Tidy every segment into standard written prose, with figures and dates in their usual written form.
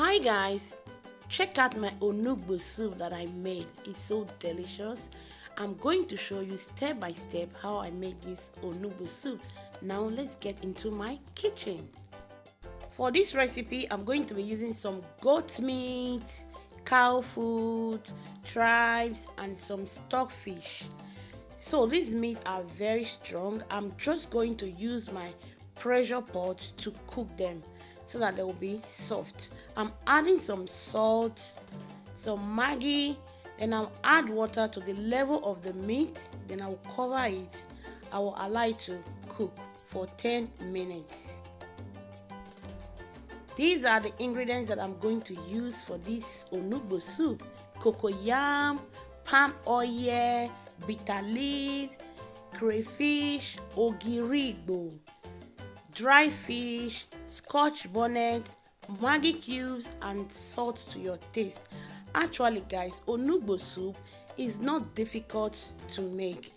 Hi guys, check out my Onugbo soup that I made. It's so delicious. I'm going to show you step by step how I made this Onugbo soup. Now let's get into my kitchen. For this recipe, I'm going to be using some goat meat, cow food, tribes, and some stockfish. So these meat are very strong. I'm just going to use my pressure pot to cook them so that they will be soft. I'm adding some salt, some Maggi, then I'll add water to the level of the meat, then I'll cover it. I will allow it to cook for 10 minutes. These are the ingredients that I'm going to use for this Onugbo soup: cocoyam, palm oil, bitterleaves, crayfish, Oghirigbo, dry fish, scotch bonnet, Maggi cubes, and salt to your taste. Actually guys, Onugbo soup is not difficult to make.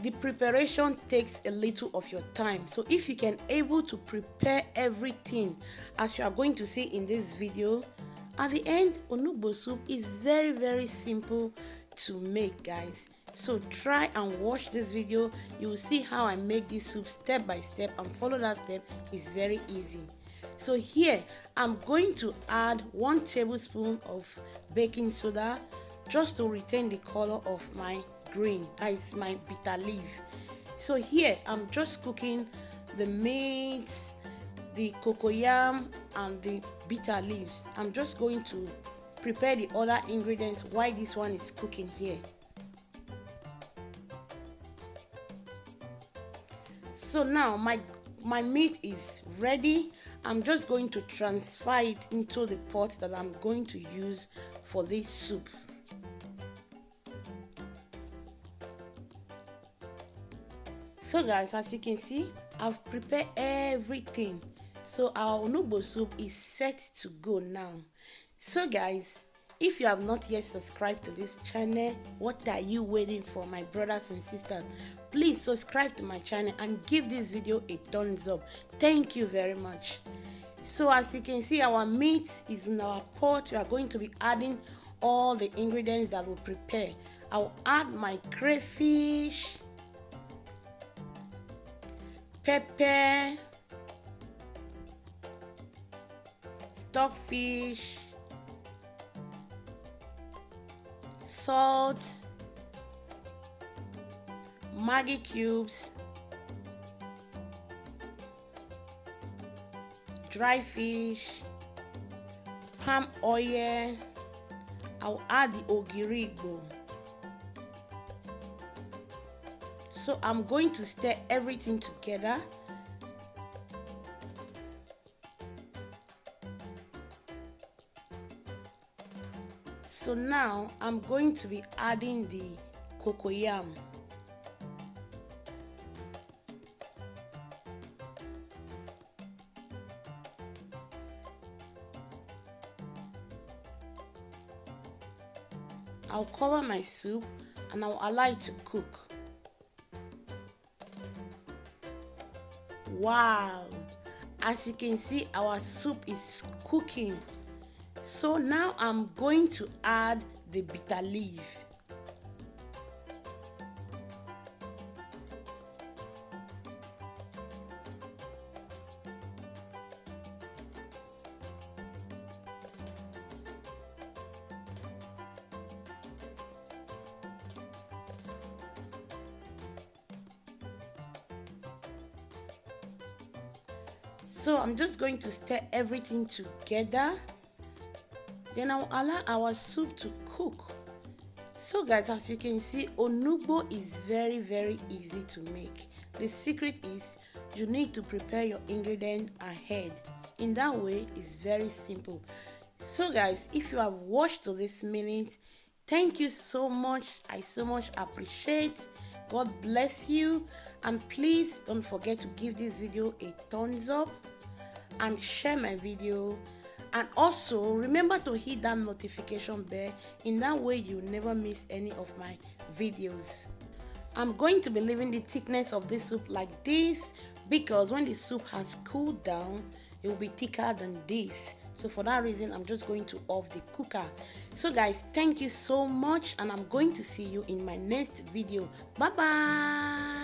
The preparation takes a little of your time, so if you can able to prepare everything as you are going to see in this video, at the end Onugbo soup is very simple to make guys. So try and watch this video. You will see how I make this soup step by step, and follow that step. Is very easy. So here I'm going to add 1 tablespoon of baking soda just to retain the color of my green, that is my bitter leaf. So here I'm just cooking the meat, the cocoyam, and the bitter leaves. I'm just going to prepare the other ingredients while this one is cooking here. So now my meat is ready. I'm just going to transfer it into the pot that I'm going to use for this soup. So guys, as you can see, I've prepared everything. So our Onugbo soup is set to go now. So guys, if you have not yet subscribed to this channel, what are you waiting for, my brothers and sisters? Please subscribe to my channel and give this video a thumbs up. Thank you very much. So as you can see, our meat is in our pot. We are going to be adding all the ingredients that we'll prepare. I'll add my crayfish, pepper, stockfish, salt, Maggi cubes, dry fish, palm oil. I'll add the Oghirigbo. So I'm going to stir everything together. So now I'm going to be adding the cocoyam. I'll cover my soup and I'll allow it to cook. Wow, as you can see, our soup is cooking. So now I'm going to add the bitter leaf. So I'm just going to stir everything together. Then I'll allow our soup to cook. So guys, as you can see, Onugbo is very easy to make. The secret is you need to prepare your ingredients ahead. In that way, it's very simple. So guys, if you have watched to this minute, thank you so much. I so much appreciate. God bless you, and please don't forget to give this video a thumbs up and share my video, and also remember to hit that notification bell. In that way you never miss any of my videos. I'm going to be leaving the thickness of this soup like this because when the soup has cooled down, it will be thicker than this. So for that reason, I'm just going to off the cooker. So guys, thank you so much, and I'm going to see you in my next video. Bye bye.